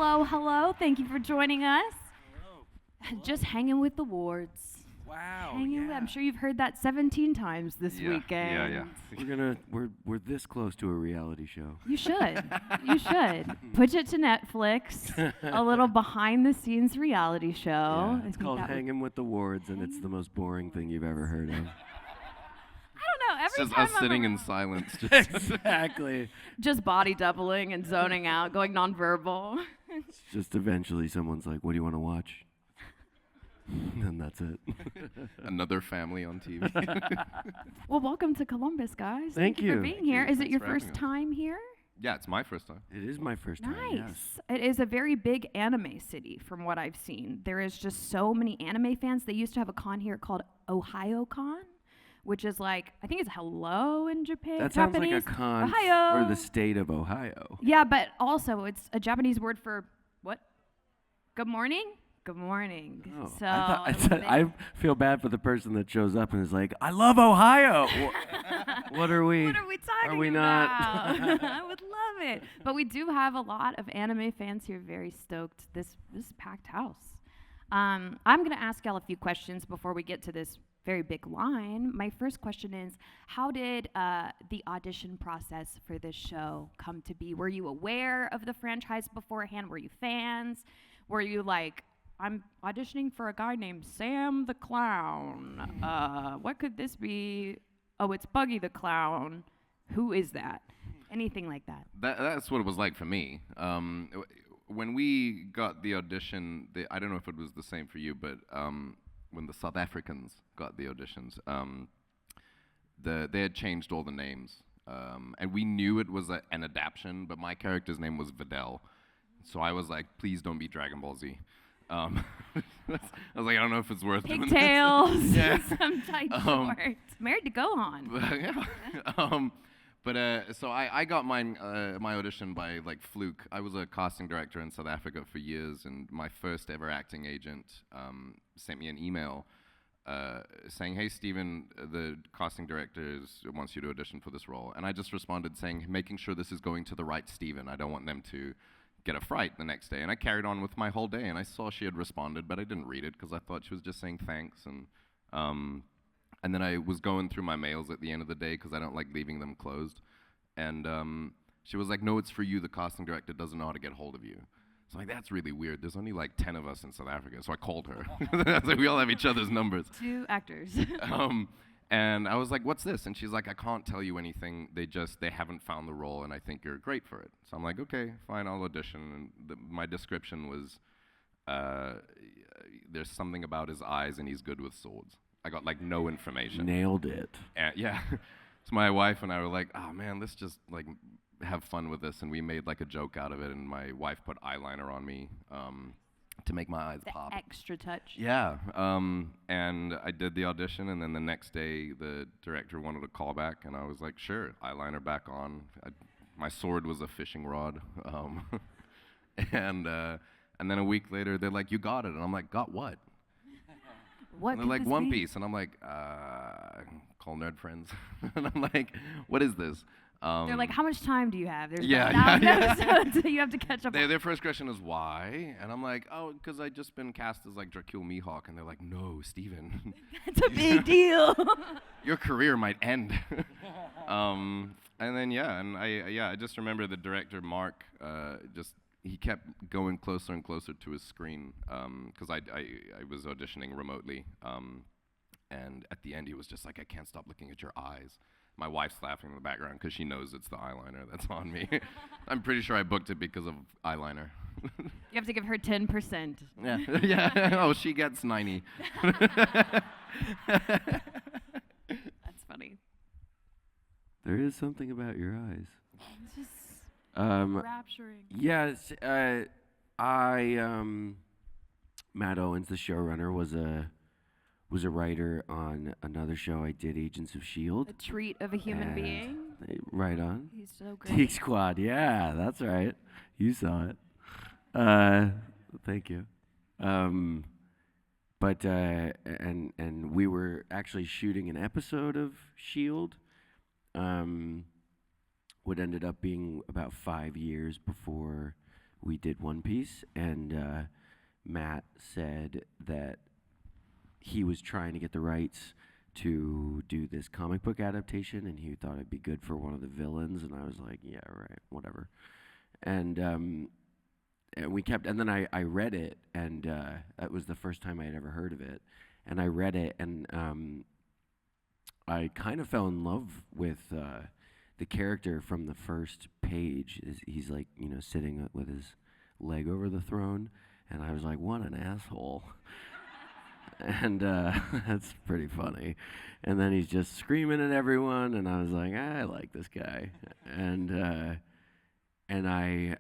hello, hello. Thank you for joining us. Just hanging with the wards. Wow. I'm sure you've heard that 17 times this weekend. We're this close to a reality show. You should. You should. Push it to Netflix. A little behind the scenes reality show. Yeah, it's called Hanging with the Wards, and it's the most boring thing you've ever heard of. I don't know. It's just us sitting in silence. Exactly. Just body doubling and zoning out, going nonverbal. It's just eventually someone's like, "What do you want to watch?" And that's it. Another family on TV. Well, welcome to Columbus, guys. Thank you for being here. Is it Thanks your for having first us. time here? Yeah, it's my first time. It is my first time. Nice. Yes. It is a very big anime city from what I've seen. There is just so many anime fans. They used to have a con here called OhioCon, which is like, I think it's hello in Japan. That sounds Japanese. like a con Ohio. for the state of Ohio. Yeah, but also it's a Japanese word for what? Good morning? Good morning. Oh, So I feel bad for the person that shows up and is like, "I love Ohio." What are we? What are we talking Are we about? not? I would love it. But we do have a lot of anime fans here. Very stoked. This packed house. I'm going to ask y'all a few questions before we get to this very big line. My first question is, how did the audition process for this show come to be? Were you aware of the franchise beforehand? Were you fans? Were you like, I'm auditioning for a guy named Sam the Clown. What could this be? Oh, it's Buggy the Clown. Who is that? Anything like that. That's what it was like for me. When we got the audition, I don't know if it was the same for you, but when the South Africans got the auditions, they had changed all the names. And we knew it was an adaptation, but my character's name was Videl. So I was like, please don't be Dragon Ball Z. I was like, I don't know if it's worth doing this. Pigtails, Yeah. some tight shorts. Married to Gohan. So I got my audition by like fluke. I was a casting director in South Africa for years, and my first ever acting agent sent me an email saying, "Hey, Steven, the casting director wants you to audition for this role." And I just responded saying, making sure this is going to the right Steven. I don't want them to get a fright the next day. And I carried on with my whole day, and I saw she had responded, but I didn't read it because I thought she was just saying thanks. And then I was going through my mails at the end of the day because I don't like leaving them closed. And she was like, "No, it's for you. The casting director doesn't know how to get hold of you." So I'm like, that's really weird. There's only like 10 of us in South Africa. So I called her. I was like, we all have each other's numbers. 2 actors. And I was like, "What's this?" And she's like, "I can't tell you anything. They haven't found the role, and I think you're great for it." So I'm like, "Okay, fine, I'll audition." And my description was, there's something about his eyes, and he's good with swords. I got like no information. Nailed it. And, yeah. So my wife and I were like, "Oh man, let's just like have fun with this." And we made like a joke out of it. And my wife put eyeliner on me to make my eyes pop. Extra touch. Yeah, and I did the audition, and then the next day the director wanted a call back, and I was like, sure, eyeliner back on. My sword was a fishing rod, and then a week later they're like, "You got it," and I'm like, "Got what?" What? And they're like, "One Piece," and I'm like, call nerd friends, and I'm like, "What is this?" They're like, "How much time do you have?" There's Yeah, about yeah, 1,000 episodes you have to catch up on. Their first question is why, and I'm like, "Oh, because I just been cast as like Dracul Mihawk," and they're like, "No, Steven, It's a big deal. your career might end." And then I just remember the director Mark he kept going closer and closer to his screen because I was auditioning remotely, and at the end he was just like, "I can't stop looking at your eyes." My wife's laughing in the background because she knows it's the eyeliner that's on me. I'm pretty sure I booked it because of eyeliner. You have to give her 10%. Yeah, yeah. Oh, she gets 90. That's funny. There is something about your eyes. It's just Um, rapturing. yes, Matt Owens, the showrunner, was a writer on another show I did, Agents of S.H.I.E.L.D. A treat of a human And being. Right on. He's so great. Geek Squad, yeah, that's right. You saw it. Thank you. But and we were actually shooting an episode of S.H.I.E.L.D. What ended up being about 5 years before we did One Piece, and Matt said that he was trying to get the rights to do this comic book adaptation, and he thought it'd be good for one of the villains, and I was like, yeah, right, whatever. And we kept, and then I read it, and that was the first time I had ever heard of it, and I read it, and I kind of fell in love with the character from the first page. He's like, sitting with his leg over the throne, and I was like, what an asshole. And that's pretty funny. And then he's just screaming at everyone, and I was like, I like this guy. And I,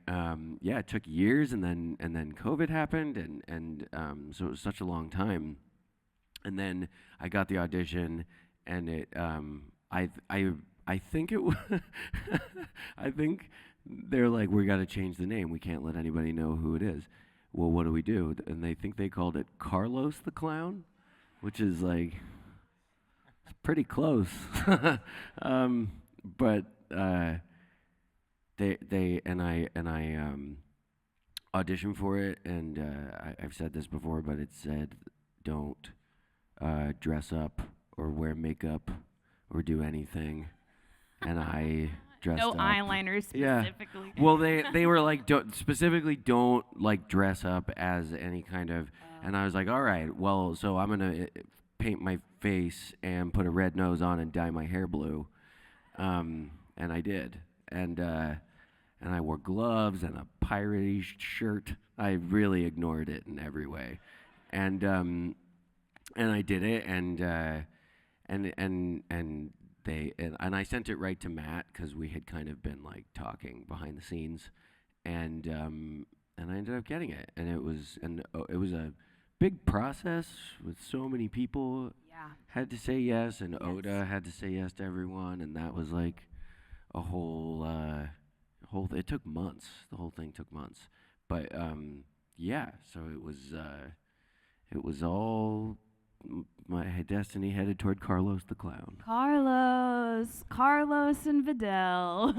it took years, and then COVID happened, and so it was such a long time. And then I got the audition, and it, I think it was, I think they're like, we got to change the name. We can't let anybody know who it is. Well, what do we do? And they think they called it Carlos the Clown, which is like, it's pretty close. But they and I auditioned for it, and I've said this before, but it said don't dress up or wear makeup or do anything, and I dressed No up. eyeliner specifically. Yeah. Well, they were like, don't like dress up as any kind of, and I was like, all right, well, so I'm gonna paint my face and put a red nose on and dye my hair blue, and I did, and I wore gloves and a piratey shirt. I really ignored it in every way, and I did it, and I sent it right to Matt because we had kind of been like talking behind the scenes, and I ended up getting it, and it was a big process with so many people. Yeah. Had to say yes, and Yes. Oda had to say yes to everyone, and that was like a whole it took months. The whole thing took months, but yeah. So it was all my destiny headed toward Carlos the Clown. Carlos and Vidal.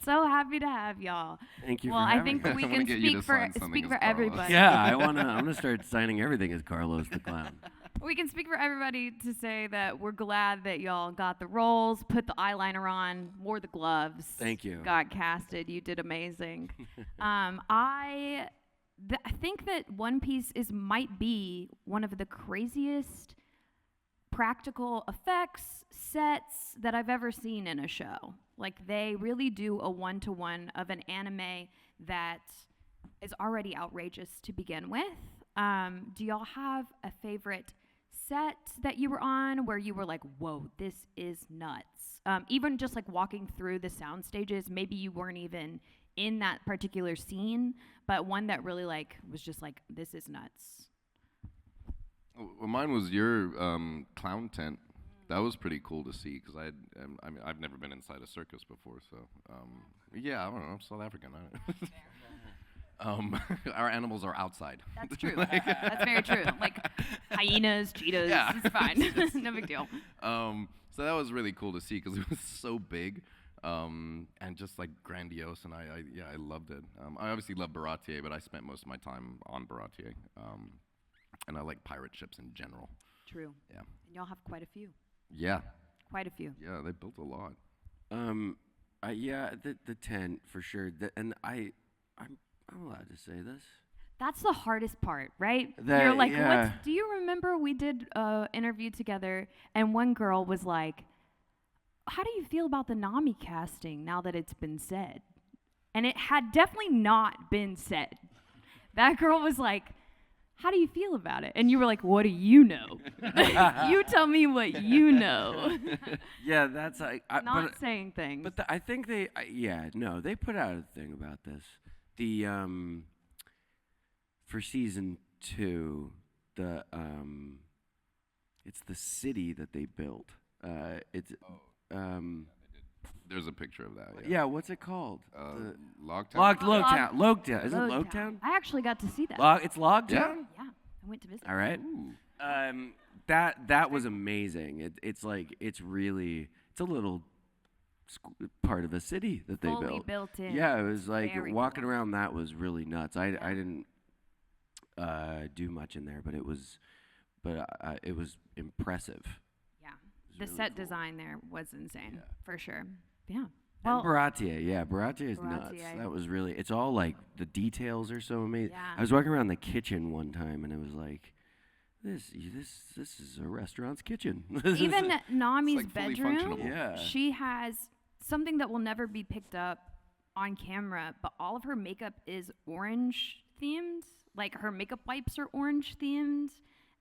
So happy to have y'all. Thank you Well, for I having think me. we I'm gonna can get you speak to for sign something as Carlos. everybody. Yeah, I'm gonna start signing everything as Carlos the Clown. We can speak for everybody to say that we're glad that y'all got the roles, put the eyeliner on, wore the gloves. Thank you. Got casted. You did amazing. I think that One Piece might be one of the craziest practical effects sets that I've ever seen in a show. Like, they really do a one-to-one of an anime that is already outrageous to begin with. Do y'all have a favorite set that you were on where you were like, whoa, this is nuts? Even just like walking through the sound stages, maybe you weren't even in that particular scene, but one that really like was just like, this is nuts. Well, mine was your clown tent. That was pretty cool to see because I've never been inside a circus before, so yeah, I don't know, I'm South African. Our animals are outside. That's true. That's very true. Like hyenas, cheetahs, Yeah. it's fine. No big deal. So that was really cool to see because it was so big and just like grandiose, and I loved it. I obviously love Baratier, but I spent most of my time on Baratier, and I like pirate ships in general. True. Yeah. And y'all have quite a few. Yeah. Quite a few. Yeah, they built a lot. Yeah, the tent for sure. I'm allowed to say this. That's the hardest part, right? That- You're like, yeah. do you remember we did an interview together and one girl was like, how do you feel about the Nami casting now that it's been said? And it had definitely not been said. That girl was like, how do you feel about it? And you were like, what do you know? You tell me what you know. Yeah, that's like Not saying things. But I think they put out a thing about this. The for season 2, it's the city that they built. There's a picture of that. Yeah, what's it called? Logtown. Logtown. Is it Logtown. Logtown? I actually got to see that. It's Logtown? Yeah. Yeah, I went to visit. All right. That was amazing. It's like it's a little part of a city that they Fully built. built in. Yeah, it was like Very walking cool. around that was really nuts. I Yeah. didn't do much in there, but it was impressive. Yeah. It was The really set cool. design there was insane, Yeah. for sure. Yeah. And Well, Baratier, yeah, Baratier is nuts. Baratier. That was really, it's all like the details are so amazing. Yeah. I was walking around the kitchen one time and it was like, this is a restaurant's kitchen. even Nami's like fully bedroom, functional. Yeah. she has something that will never be picked up on camera, but all of her makeup is orange themed. Like her makeup wipes are orange themed.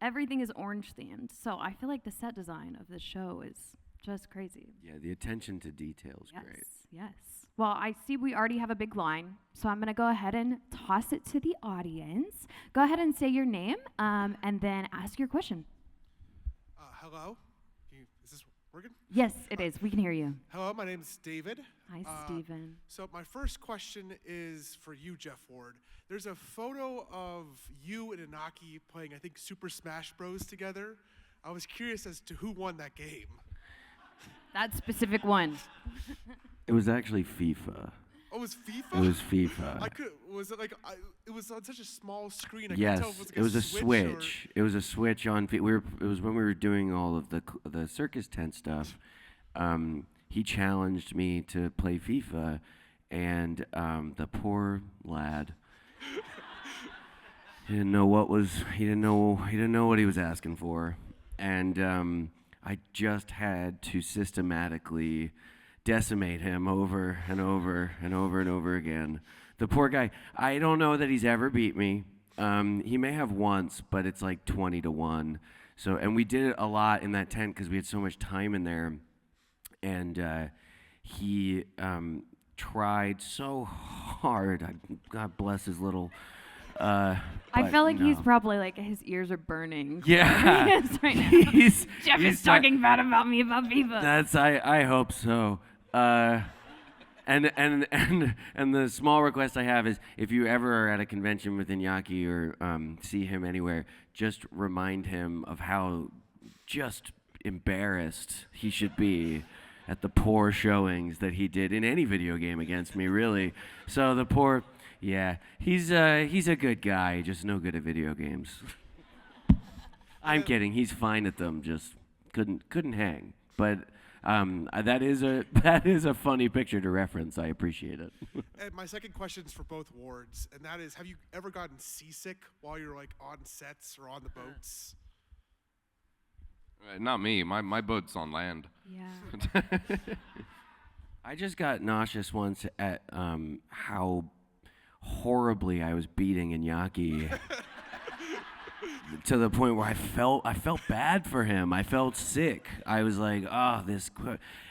Everything is orange themed. So I feel like the set design of this show is just crazy. Yeah, the attention to detail is Yes. great. Yes. Well, I see we already have a big line, so I'm going to go ahead and toss it to the audience. Go ahead and say your name and then ask your question. Hello? Is this working? Yes, it is. We can hear you. Hello, my name is David. Hi, Steven. So my first question is for you, Jeff Ward. There's a photo of you and Inaki playing, I think, Super Smash Bros. Together. I was curious as to who won that game. That specific one. It was actually FIFA. Oh, it was FIFA? It was FIFA. Was it like, it was on such a small screen, I couldn't Yes, tell if it was like it was a Switch. switch. It was a switch on. It was when we were doing all of the circus tent stuff. He challenged me to play FIFA, and the poor lad. He didn't know what he was asking for, and I just had to systematically decimate him over and over and over and over again. The poor guy. I don't know that he's ever beat me. He may have once, but it's like 20-1. So, and we did it a lot in that tent because we had so much time in there, and he tried so hard. God bless his little. I but feel like he's no. probably like his ears are burning. Yeah. Yes, right now. Jeff he's is talking bad about me about FIFA. That's I hope so. And the small request I have is if you ever are at a convention with Iñaki or see him anywhere, just remind him of how just embarrassed he should be at the poor showings that he did in any video game against me, really. So the poor, yeah, he's a good guy, just no good at video games. I'm kidding. He's fine at them, just couldn't hang. But that is a funny picture to reference. I appreciate it. And my second question is for both wards, and that is, have you ever gotten seasick while you're like on sets or on the boats? Not me. My boat's on land. Yeah. I just got nauseous once at how horribly I was beating Iñaki to the point where I felt bad for him. I felt sick. I was like, oh,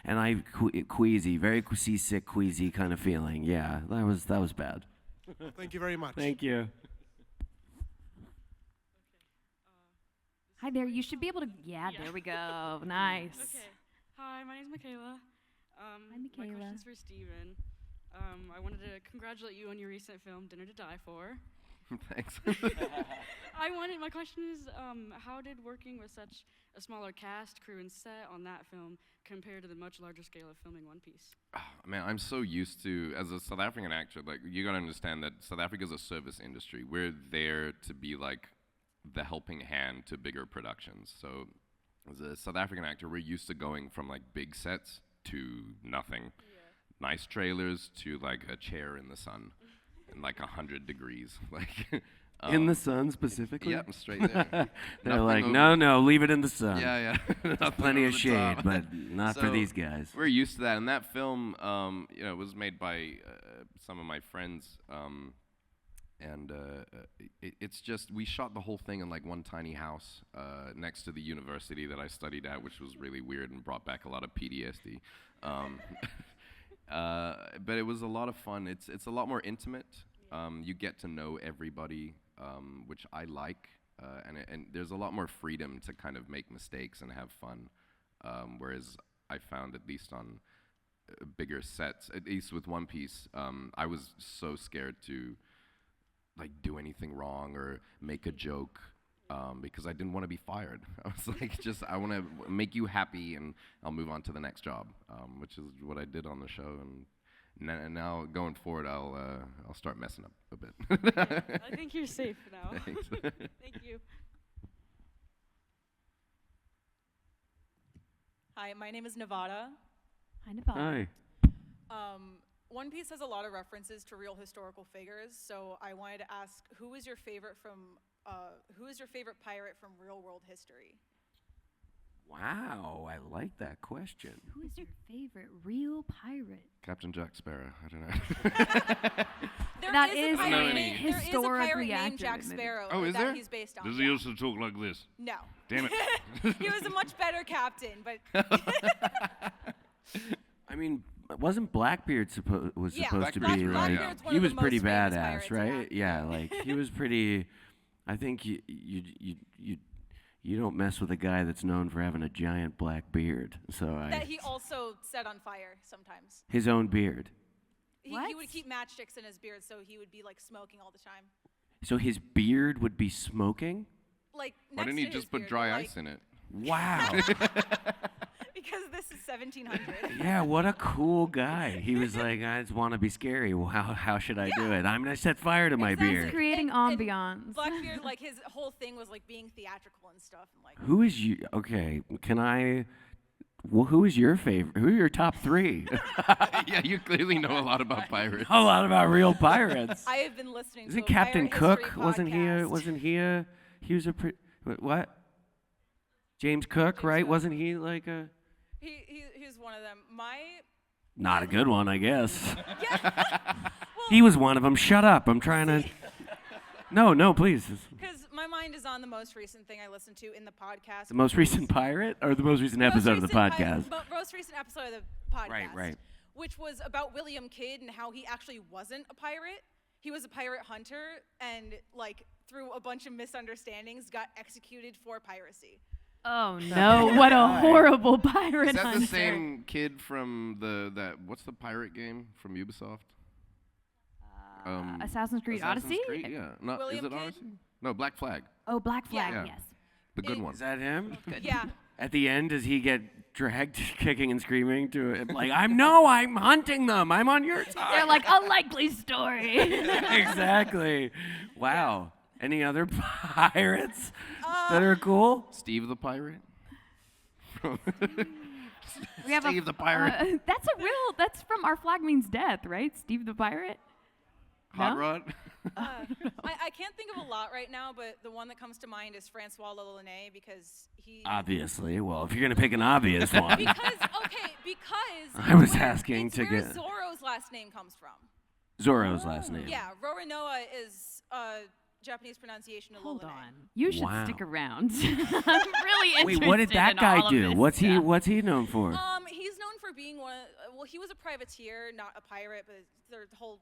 and I queasy, very seasick, queasy kind of feeling. Yeah, that was bad. Thank you very much. Thank you. Hi there. You should be able to. Yeah, there we go. Nice. Okay. Hi, my name's Michaela. My Michaela. question's for Steven. I wanted to congratulate you on your recent film, Dinner to Die For. Thanks. My question is, how did working with such a smaller cast, crew, and set on that film compare to the much larger scale of filming One Piece? Man, I'm so used to, as a South African actor, like, you gotta understand that South Africa's a service industry. We're there to be like the helping hand to bigger productions. So as a South African actor, we're used to going from like big sets to nothing. Yeah. Nice trailers to like a chair in the sun and like 100 degrees. Like In the sun specifically? Yep, straight there. They're Nothing like, over- no, leave it in the sun. Yeah. There's Nothing plenty over of the shade, top. but not for So, these guys. We're used to that, and that film, was made by some of my friends, and it's just, we shot the whole thing in like one tiny house next to the university that I studied at, which was really weird and brought back a lot of PTSD. But it was a lot of fun. It's a lot more intimate. You get to know everybody, which I like, and there's a lot more freedom to kind of make mistakes and have fun. Whereas I found, at least on bigger sets, at least with One Piece, I was so scared to like do anything wrong or make a joke because I didn't want to be fired. I was like, I want to make you happy, and I'll move on to the next job, which is what I did on the show. And now going forward, I'll start messing up a bit. I think you're safe now. Thanks. Thank you. Hi, my name is Nevada. Hi, Nevada. Hi. One Piece has a lot of references to real historical figures, so I wanted to ask, who is your favorite pirate from real world history? Wow, I like that question. Who is your favorite real pirate? Captain Jack Sparrow. I don't know. That is a a pirate named historically Jack accurate movie. Sparrow Oh, is that there? he's based on. Does yeah. he also talk like this? No. Damn it. He was a much better captain, but I mean, wasn't Blackbeard was Yeah, supposed to be Blackbeard's like Blackbeard's one he of was the pretty most famous badass, pirates in right? that. Yeah, like he was pretty. I think you don't mess with a guy that's known for having a giant black beard. So that he also set on fire sometimes. his own beard. He What? would keep matchsticks in his beard, so he would be like smoking all the time. So his beard would be smoking. Like Why next didn't he to just his put beard, dry but, ice in it? Wow. Because this is 1700. Yeah, what a cool guy. He was like, I just want to be scary. Well, how should I do it? I'm gonna set fire to my Exactly. beard. Creating And ambiance. Blackbeard, like his whole thing was like being theatrical and stuff, and like Who is you? Okay, can I? Well, who is your favorite? Who are your top three? Yeah, you clearly know a lot about pirates. A lot about real pirates. I have been listening to Isn't a Captain pirate Cook? history Wasn't he? podcast. He was a. What? James Cook, right? Cook. Wasn't he like a? He's one of them. Not a good one, I guess. Yeah. He was one of them. Shut up! I'm trying to. No, please. Because my mind is on the most recent thing I listened to in the podcast. The most recent pirate, or the most recent episode of the podcast? Most recent episode of the podcast. Right. Which was about William Kidd and how he actually wasn't a pirate. He was a pirate hunter, and like through a bunch of misunderstandings, got executed for piracy. Oh no! What a horrible pirate Is that hunter. the same kid from what's the pirate game from Ubisoft? Assassin's Creed Odyssey? Creed? Yeah. No, is William it Kidd? Odyssey? No, Black Flag. Oh, Black Flag. Yeah. Yes. The good one. Is that him? Yeah. At the end, does he get dragged, kicking and screaming to it? Like, I'm hunting them. I'm on your side. They're like a likely story. Exactly. Wow. Any other pirates that are cool? Steve the pirate. We have Steve the pirate. That's from Our Flag Means Death, right? Steve the Pirate? Hot no? Rod. I can't think of a lot right now, but the one that comes to mind is Francois Lelaunet because he. Obviously. Well, if you're going to pick an obvious one. Because I was where- asking it's to where get- Zorro's last name comes from. Zorro's last name. Yeah, Roronoa is Japanese pronunciation of Hold Lelaunet. on. You should Wow. stick around. I'm really interested Wait, what did that in guy all of do? this What's stuff. he known for? He's known for being he was a privateer, not a pirate, but the whole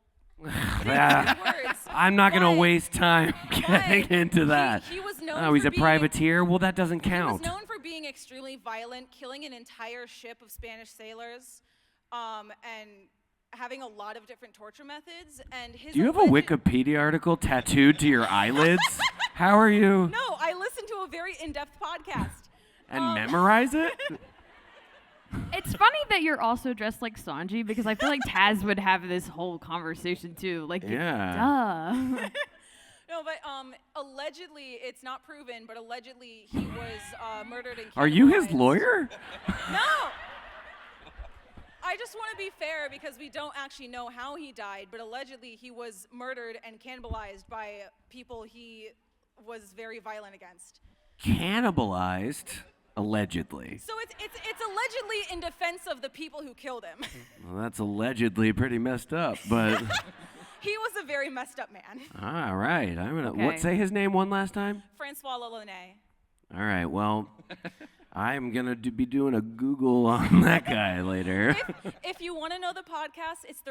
Yeah. words. I'm not going to But- waste time getting into that. He was known Oh, he's for a being- privateer? Well, that doesn't He was count. known for being extremely violent, killing an entire ship of Spanish sailors, and having a lot of different torture methods. And his Do you have a alleged- Wikipedia article tattooed to your eyelids? How are you? No, I listened to a very in-depth podcast. And memorize it? It's funny that you're also dressed like Sanji because I feel like Taz would have this whole conversation too. Like, Yeah. duh. No, but allegedly, it's not proven, but allegedly he was murdered and Are you his cannibalized. lawyer? No! I just want to be fair because we don't actually know how he died, but allegedly he was murdered and cannibalized by people he was very violent against. Cannibalized, allegedly. So it's allegedly in defense of the people who killed him. Well, that's allegedly pretty messed up, but He was a very messed up man. all right. I'm gonna Okay. say his name one last time. Francois Lelaunet. All right. Well, I'm gonna be doing a Google on that guy later. If you want to know the podcast, it's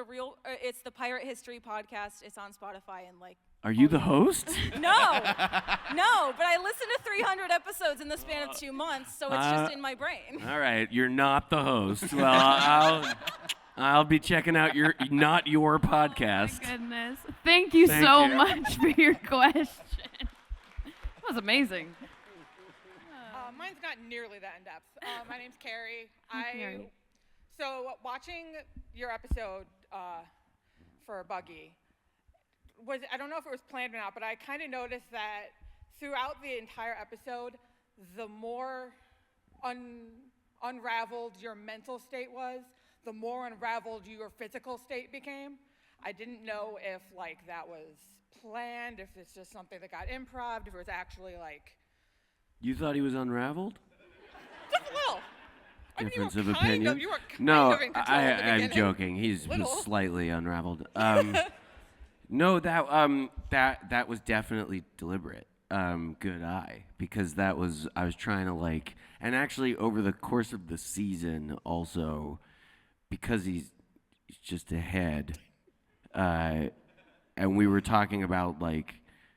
the Pirate History podcast. It's on Spotify and like. Are you the host? No, but I listened to 300 episodes in the span of 2 months, so it's just in my brain. All right, you're not the host. Well, I'll be checking out your podcast. Goodness. Thank you Thank so you. much for your question. was amazing. Mine's not nearly that in depth. My name's Carrie. Carrie. So watching your episode for Buggy I don't know if it was planned or not, but I kind of noticed that throughout the entire episode, the more unraveled your mental state was, the more unraveled your physical state became. I didn't know if like that was planned, if it's just something that got improv, if it was actually like. You thought he was unraveled? Just a little. Difference I mean, of opinion? You were kind No, of in control at the I'm beginning. joking. He's Little. slightly unraveled. No, that was definitely deliberate. Good eye, because I was trying to like, and actually over the course of the season also, because he's just ahead, and we were talking about like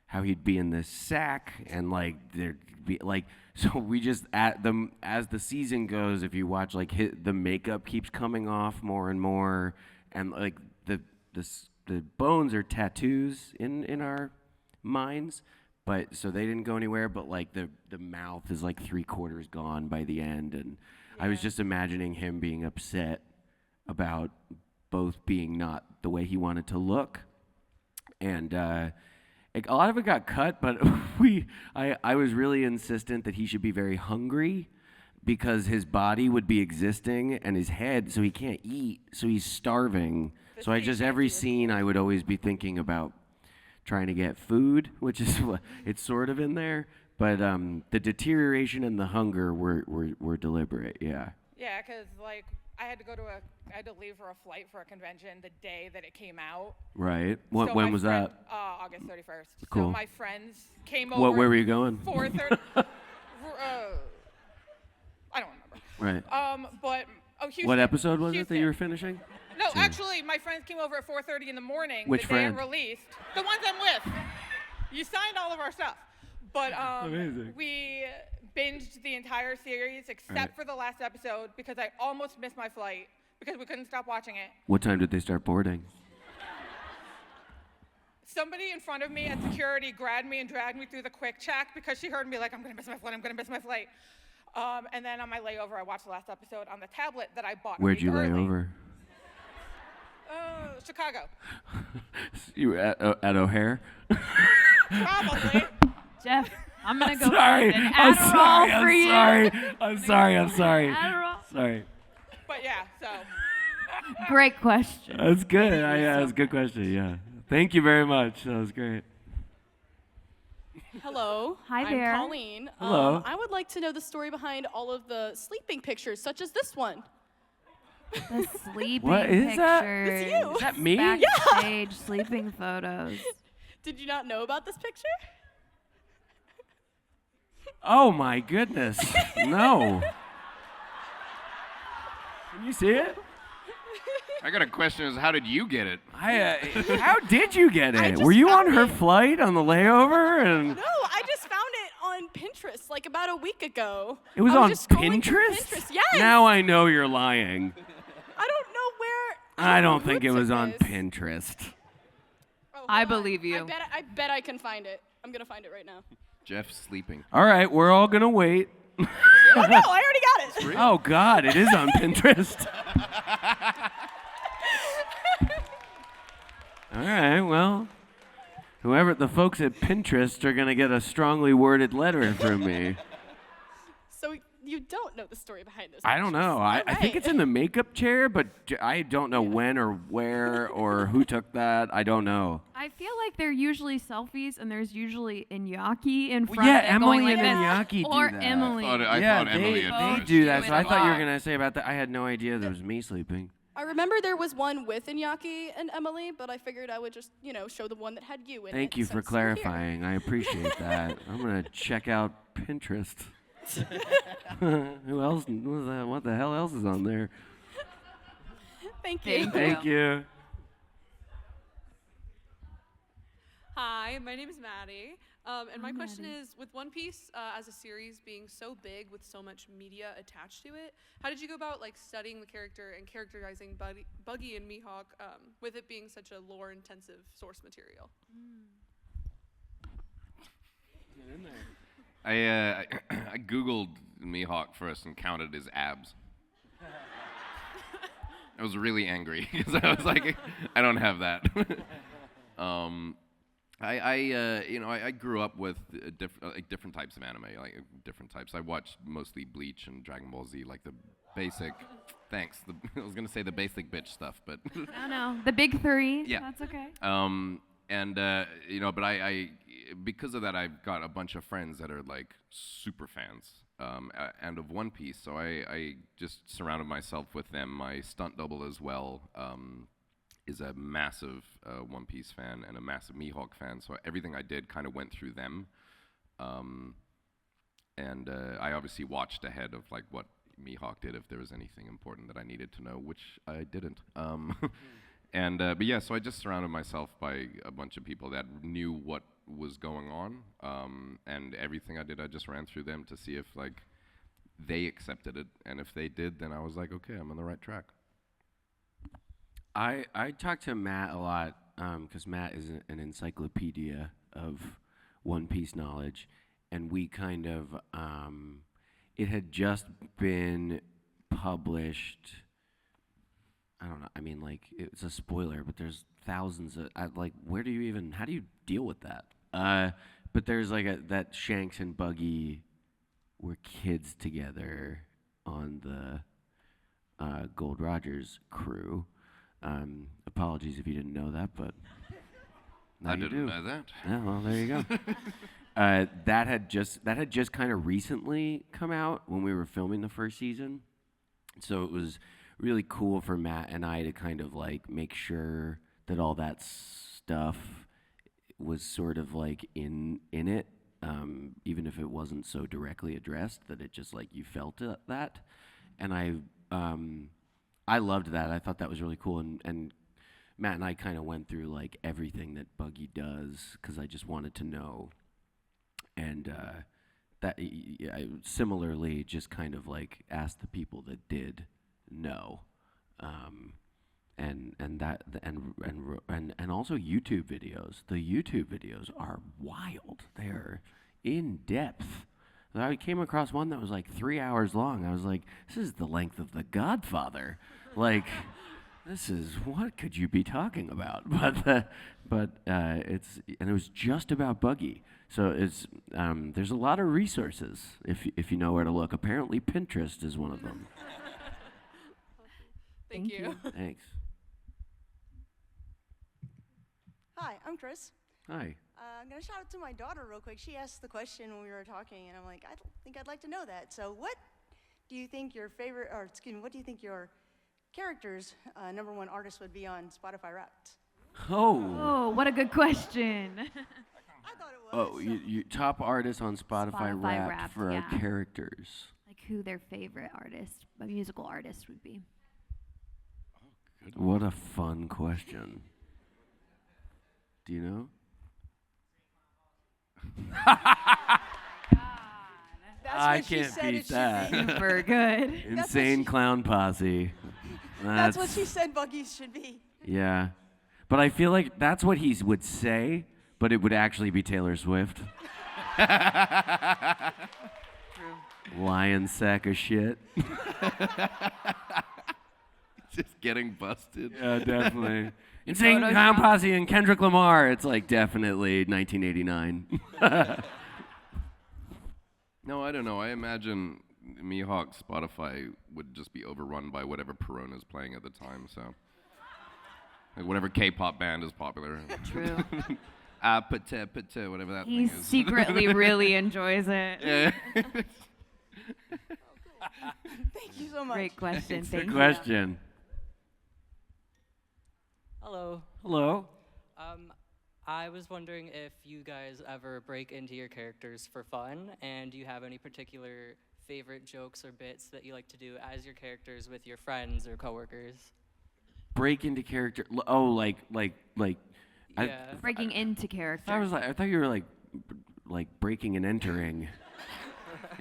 how he'd be in this sack and like there'd be like, so we just as the season goes, if you watch like the makeup keeps coming off more and more, and like the bones are tattoos in our minds, but so they didn't go anywhere, but like the mouth is like 3/4 gone by the end, and I was just imagining him being upset about both being not the way he wanted to look, and a lot of it got cut, but I was really insistent that he should be very hungry, because his body would be existing and his head, so he can't eat, so he's starving. So every scene I would always be thinking about trying to get food, which is it's sort of in there, but the deterioration and the hunger were deliberate, yeah. Yeah, because like I had to leave for a flight for a convention the day that it came out. Right. So When my was friend- that? August 31st. Cool. So my friends came over. Where were you going? 4:30. I don't remember. Right. But Houston. What episode was it that Houston. you were finishing? No, actually, my friends came over at 4:30 in the morning. Which the friend? day it released. The ones I'm with. You signed all of our stuff. But Amazing. we binged the entire series except Right. for the last episode because I almost missed my flight because we couldn't stop watching it. What time did they start boarding? Somebody in front of me at security grabbed me and dragged me through the quick check because she heard me like, I'm gonna miss my flight, I'm gonna miss my flight. And then on my layover, I watched the last episode on the tablet that I bought. Where'd you lay early. over? Chicago. You were at O'Hare? Probably. Jeff, I'm gonna go Sorry, find an I'm Adderall sorry, for you. I'm sorry. Adderall. Sorry. But yeah, so. Great question. That's good. That's a good question, yeah. Thank you very much. That was great. Hello. Hi I'm there. Colleen. Hello. I would like to know the story behind all of the sleeping pictures, such as this one. The sleeping What is that? pictures. It's you. Is that me? Backstage sleeping photos. Did you not know about this picture? Oh my goodness. No. Can you see it? I got a question: is how did you get it? How did you get I it? just Were you on found her it. flight on the layover? And No, I just found it on Pinterest like about a week ago. it was I on just scrolling through Pinterest? Pinterest. Yes. Now I know you're lying. I don't know where. I don't think it roots was of on this. Pinterest. Oh, I hold on. believe you. I bet I can find it. I'm gonna find it right now. Jeff sleeping. All right, we're all gonna wait. Oh no, I already got it. Oh God, it is on Pinterest. All right, well, the folks at Pinterest are gonna get a strongly worded letter from me. So you don't know the story behind this. I don't know. I think it's in the makeup chair, but I don't know when or where or who took that. I don't know. I feel like they're usually selfies, and there's usually Iñaki in front. yeah, of it going Emily like and this. Iñaki do or that. Emily. I yeah, thought Emily they at first. do that. do So it I a thought you were lot. gonna say about that. I had no idea that was me sleeping. I remember there was one with Iñaki and Emily, but I figured I would just, show the one that had you in it. Thank you for since you're here. clarifying. I appreciate that. I'm gonna check out Pinterest. Who else? What the hell else is on there? Thank you. Thank you. Hi, my name is Maddie. And my question is, with One Piece as a series being so big with so much media attached to it, how did you go about studying the character and characterizing Buggy and Mihawk with it being such a lore-intensive source material? I Googled Mihawk first and counted his abs. I was really angry because I was like, I don't have that. I grew up with different types of anime, like different types. I watched mostly Bleach and Dragon Ball Z, like the basic. Thanks. I was gonna say the basic bitch stuff, but. No, the big three. Yeah. That's okay. But I because of that, I've got a bunch of friends that are like super fans, and of One Piece. So I just surrounded myself with them. My stunt double as well is a massive One Piece fan and a massive Mihawk fan. So everything I did kind of went through them, and I obviously watched ahead of like what Mihawk did if there was anything important that I needed to know, which I didn't. But yeah, so I just surrounded myself by a bunch of people that knew what was going on, and everything I did, I just ran through them to see if like they accepted it, and if they did, then I was like, okay, I'm on the right track. I talked to Matt a lot because Matt is an encyclopedia of One Piece knowledge, and we kind of it had just been published. I don't know. I mean, like, it's a spoiler, but there's thousands of, like, how do you deal with that? But there's, like, that Shanks and Buggy were kids together on the Gold Rogers crew. Apologies if you didn't know that, but now I you didn't do. know that. Yeah, well, there you go. That had just kind of recently come out when we were filming the first season. So it was really cool for Matt and I to kind of like make sure that all that stuff was sort of like in it, even if it wasn't so directly addressed, that it just like you felt that. And I loved that. I thought that was really cool. And Matt and I kind of went through like everything that Buggy does because I just wanted to know. And I similarly just kind of like asked the people that did know, and also YouTube videos. The YouTube videos are wild. They are in depth. I came across one that was like 3 hours long. I was like, this is the length of The Godfather. Like, this is, what could you be talking about? But it was just about Buggy. So it's there's a lot of resources if you know where to look. Apparently Pinterest is one of them. Thank you. Thanks. Hi, I'm Chris. Hi. I'm going to shout out to my daughter real quick. She asked the question when we were talking, and I'm like, I don't think I'd like to know that. So what do you think your what do you think your character's #1 artist would be on Spotify Wrapped? Oh, what a good question. I thought it was. Oh, you top artists on Spotify Wrapped Wrapped, for yeah. our characters. Like who their favorite artist, a musical artist would be. What a fun question. Do you know? That's I what she can't said beat it should that. be. Super good. Insane Clown Posse. That's what she said Buggies should be. Yeah. But I feel like that's what he would say, but it would actually be Taylor Swift. Lion sack of shit. Just getting busted. Yeah, definitely. Insane Clown Posse and Kendrick Lamar. It's like definitely 1989. No, I don't know. I imagine Mihawk Spotify would just be overrun by whatever Perona's playing at the time, so. Like whatever K-pop band is popular. True. Whatever that He thing is. secretly really enjoys it. Yeah. Thank you so much. Great question. It's Thank a you. question. Hello. Hello. I was wondering if you guys ever break into your characters for fun, and do you have any particular favorite jokes or bits that you like to do as your characters with your friends or coworkers? Break into character. Oh, like. Yeah. Breaking into character. I thought you were like breaking and entering.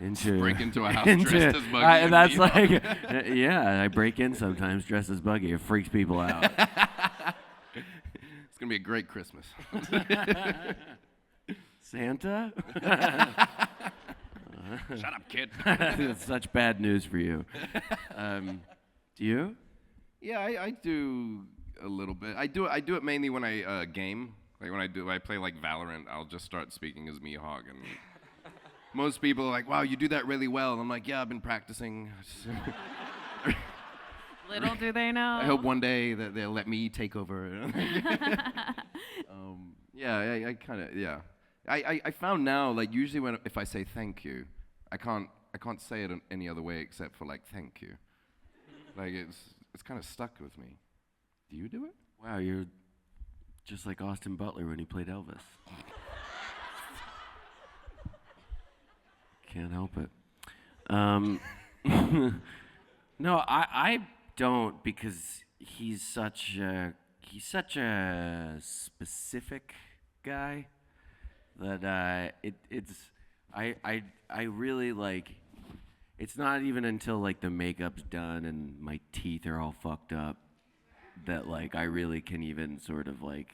Into Break into a house dressed as Buggy. And that's Mihawk. like, yeah, I break in sometimes dressed as Buggy. It freaks people out. It's gonna be a great Christmas. Santa? Shut up, kid. That's such bad news for you. Do you? Yeah, I do a little bit. I do it mainly when I game. Like when I play like Valorant, I'll just start speaking as Mihawk, and most people are like, "Wow, you do that really well." And I'm like, "Yeah, I've been practicing." Little do they know. I hope one day that they'll let me take over. Yeah, I kind of yeah. I found now, like, usually if I say thank you, I can't say it in any other way except for like thank you. Like it's kind of stuck with me. Do you do it? Wow, you're just like Austin Butler when he played Elvis. Can't help it. No, I don't, because he's such a specific guy that I really like. It's not even until like the makeup's done and my teeth are all fucked up that like I really can even sort of like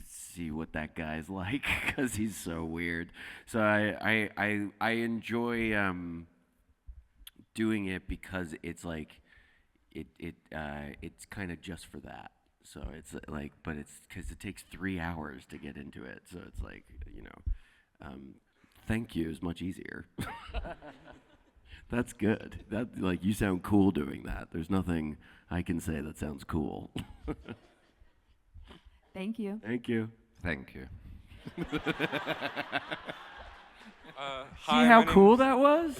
see what that guy's like, because he's so weird. So I enjoy doing it because it's like it's kind of just for that. So it's like, but it's because it takes 3 hours to get into it. So it's like, thank you is much easier. That's good. That, like, you sound cool doing that. There's nothing I can say that sounds cool. Thank you. Thank you. Thank you. See how cool that was?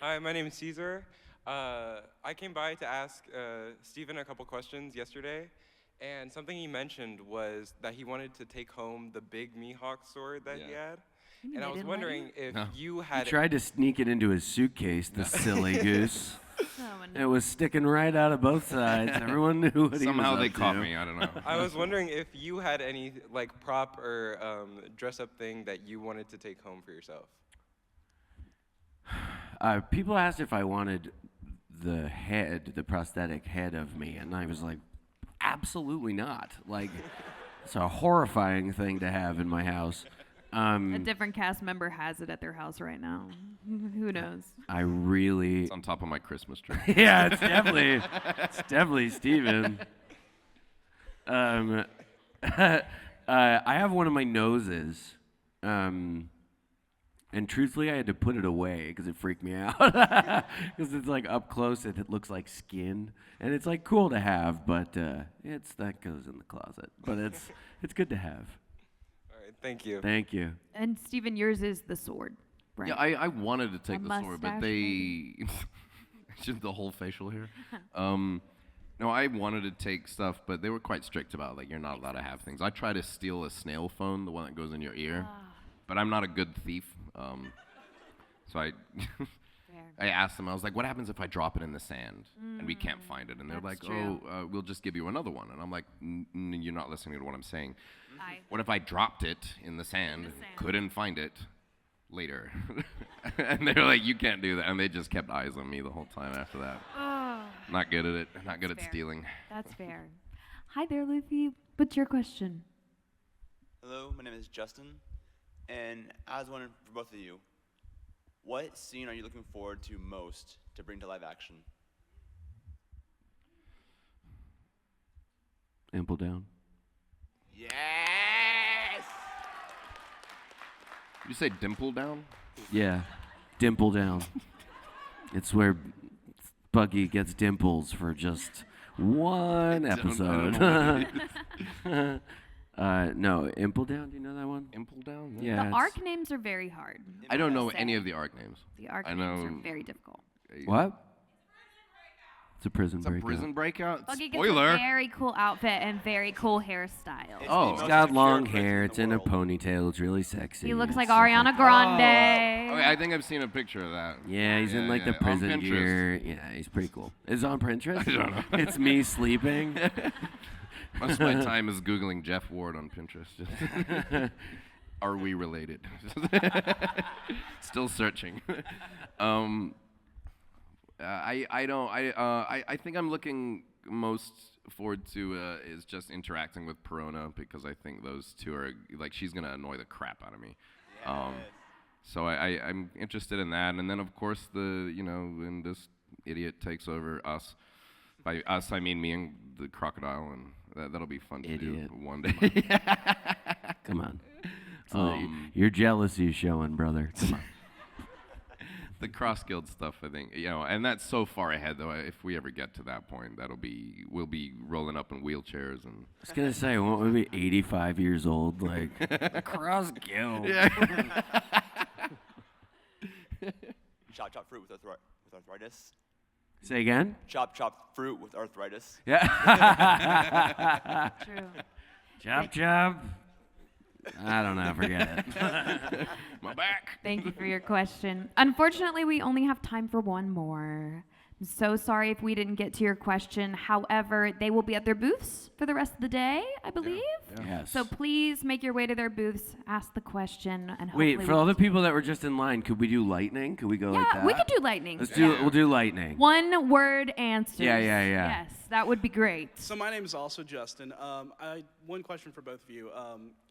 Hi, my name is Caesar. I came by to ask Stephen a couple questions yesterday, and something he mentioned was that he wanted to take home the big Mihawk sword that he had. And I was wondering if you had... He tried to sneak it into his suitcase, the silly goose. It was sticking right out of both sides. Everyone knew what he was Somehow up they to. caught me, I don't know. I was wondering if you had any like prop or dress-up thing that you wanted to take home for yourself. People asked if I wanted the prosthetic head of me, and I was like, absolutely not. Like, it's a horrifying thing to have in my house. A different cast member has it at their house right now. Who knows? I really... It's on top of my Christmas tree. Yeah, it's definitely Steven. I have one of my noses, and truthfully, I had to put it away because it freaked me out. Because it's like up close and it looks like skin, and it's like cool to have, but that goes in the closet. But it's good to have. All right, thank you. Thank you. And Steven, yours is the sword, right? Yeah, I wanted to take A the sword, but mustache, they just the whole facial hair. No, I wanted to take stuff, but they were quite strict about, like, you're not allowed to have things. I tried to steal a snail phone, the one that goes in your ear, but I'm not a good thief. So I asked them, I was like, what happens if I drop it in the sand and we can't find it? And they're like, we'll just give you another one. And I'm like, you're not listening to what I'm saying. What if I dropped it in the sand, couldn't find it later? And they were like, you can't do that. And they just kept eyes on me the whole time after that. Not good at it. Not good at stealing. That's fair. Hi there, Luffy. What's your question? Hello, my name is Justin, and I was wondering for both of you, what scene are you looking forward to most to bring to live action? Ample down. Yes! Did you say dimple down? Yeah, dimple down. It's where Buggy gets dimples for just one episode. No, Imple Down. Do you know that one? Imple Down? Yeah. The arc names are very hard. I don't know any of the arc names. The arc I names know are very difficult. What? It's a prison It's a breakout. prison breakout? Buggy gets Spoiler! a very cool outfit and very cool hairstyle. Oh. It's got long hair. It's in a ponytail. It's really sexy. He looks It's like stuff Ariana that. Grande. Okay, I think I've seen a picture of that. Yeah, he's in like the On prison Pinterest. gear. Yeah, he's pretty cool. Is it on Pinterest? I don't know. It's me sleeping. Most of my time is Googling Jeff Ward on Pinterest. Are we related? Still searching. I think I'm looking most forward to is just interacting with Perona, because I think those two are, like, she's going to annoy the crap out of me. So I'm interested in that. And then, of course, when this idiot takes over us. By us, I mean me and the crocodile, and that'll be fun to do one day. Come on. Your jealousy showing, brother. Come on. The cross guild stuff, I think, and that's so far ahead, though. If we ever get to that point, we'll be rolling up in wheelchairs. And I was gonna say, won't we be 85 years old? Like, the cross guild. Yeah. Chop fruit with arthritis. Say again? Chop fruit with arthritis. Yeah. True. Chop. I don't know, forget it. My back. Thank you for your question. Unfortunately, we only have time for one more. I'm so sorry if we didn't get to your question. However, they will be at their booths for the rest of the day, I believe. Yes. So please make your way to their booths, ask the question, and Wait, hopefully for all the people that were just in line, could we do lightning? Could we go like that? we could do lightning. We'll do lightning. One word answers. Yeah. Yes, that would be great. So my name is also Justin. One question for both of you.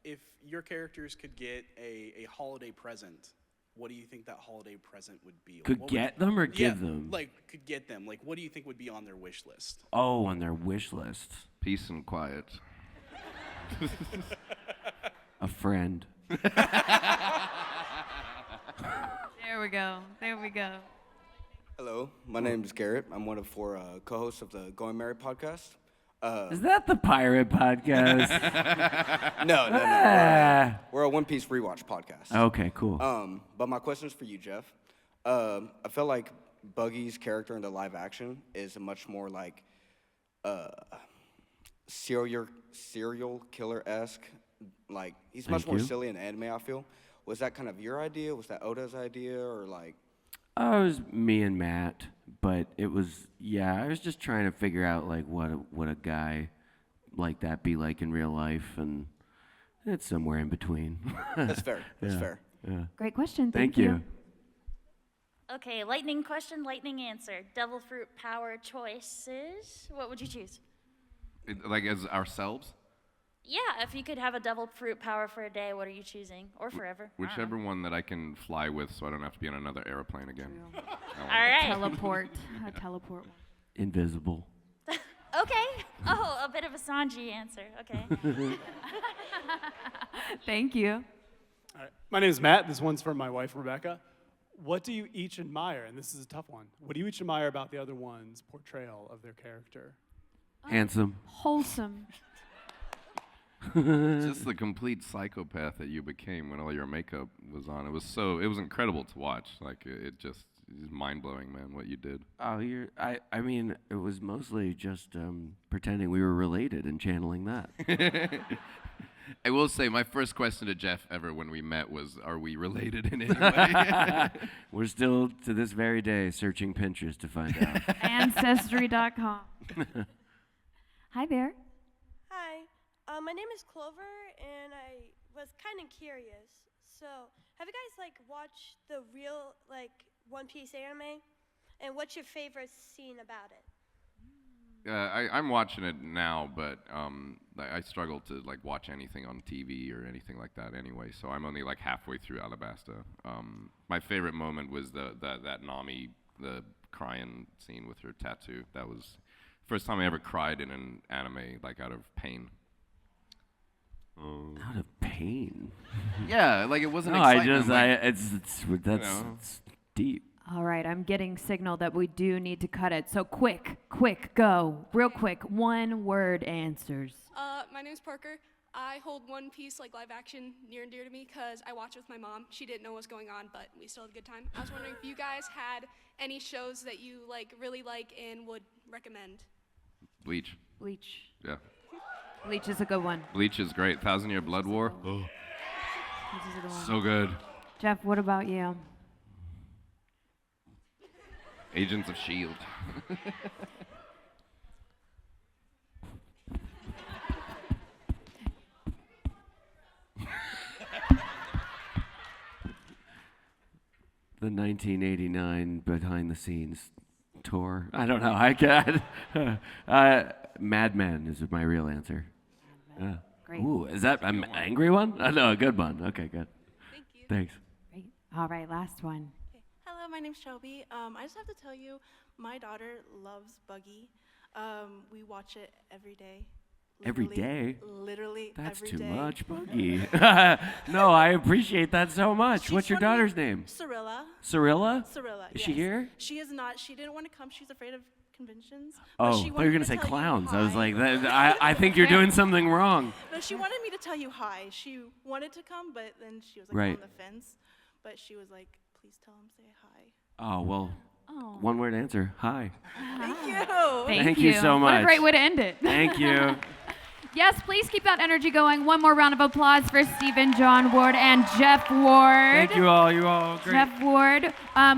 If your characters could get a holiday present, what do you think that holiday present would be? Could get them or give them? Like, could get them. Like, what do you think would be on their wish list? Oh, on their wish list. Peace and quiet. A friend. There we go. Hello, my name is Garrett. I'm one of 4 co-hosts of the Going Merry podcast. Is that the pirate podcast? No. We're a One Piece rewatch podcast. Okay, cool. But my question is for you, Jeff. I feel like Buggy's character in the live action is a much more like serial killer-esque. Like, he's much more silly in the anime, I feel. Was that kind of your idea? Was that Oda's idea? Or like... It was me and Matt, but it was, I was just trying to figure out, like, what a guy like that be like in real life, and it's somewhere in between. That's fair. That's fair. Yeah. Great question. Thank you. Okay, lightning question, lightning answer. Devil fruit power choices. What would you choose? Like, as ourselves? Yeah, if you could have a devil fruit power for a day, what are you choosing? Or forever? Whichever one that I can fly with, so I don't have to be on another airplane again. All right. Teleport. A teleport one. Invisible. Okay. Oh, a bit of a Sanji answer. Okay. Thank you. All right. My name is Matt. This one's for my wife, Rebecca. What do you each admire? And this is a tough one. What do you each admire about the other one's portrayal of their character? Handsome. Wholesome. Just the complete psychopath that you became when all your makeup was on. It was incredible to watch. Like, it just is mind-blowing, man, what you did. Oh, I mean, it was mostly just pretending we were related and channeling that. I will say, my first question to Jeff ever when we met was, are we related in any way? We're still, to this very day, searching Pinterest to find out. Ancestry.com. Hi there. Hi, my name is Clover, and I was kind of curious. So, have you guys watched the real One Piece anime? And what's your favorite scene about it? I'm watching it now, but I struggle to watch anything on TV or anything like that anyway. So I'm only halfway through Alabasta. My favorite moment was that Nami, the crying scene with her tattoo. That was first time I ever cried in an anime out of pain. Out of pain. Yeah, it wasn't. No, excitement. It's deep. All right, I'm getting signal that we do need to cut it. So quick, go. Real quick, one word answers. My name's Parker. I hold One Piece live action near and dear to me because I watch it with my mom. She didn't know what was going on, but we still had a good time. I was wondering if you guys had any shows that you really like and would recommend. Bleach. Yeah. Bleach is a good one. Bleach is great. 1,000 Year Blood War. Oh. Bleach is a good one. So good. Jeff, what about you? Agents of S.H.I.E.L.D. The 1989 behind the scenes tour. I don't know. I can't. Mad Men is my real answer. Great. Ooh, is that an angry one? No, a good one. Okay, good. Thank you. Thanks. Great. All right, last one. Hello, my name's Shelby. I just have to tell you, my daughter loves Buggy. We watch it every day. Every day? Literally That's every too day. much, Buggy. No, I appreciate that so much. She's What's your from daughter's name? Cirilla. Cirilla? Cirilla, Is yes. she here? She is not. She didn't want to come. She's afraid of conventions. Oh, but I she thought you were wanted going me to say tell you clowns. I was hi. like, I think you're doing something wrong. No, she wanted me to tell you hi. She wanted to come, but then she was like Right. on the fence. But she was like, please tell him, say hi. Oh, well, Oh. one word answer. Hi. Thank you. Thank you so much. What a great way to end it. Thank you. Yes, please keep that energy going. One more round of applause for Stephen John Ward and Jeff Ward. Thank you all. You all great. Jeff Ward.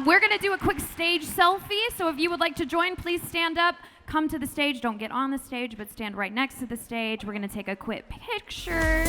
We're going to do a quick stage selfie. So if you would like to join, please stand up. Come to the stage. Don't get on the stage, but stand right next to the stage. We're going to take a quick picture.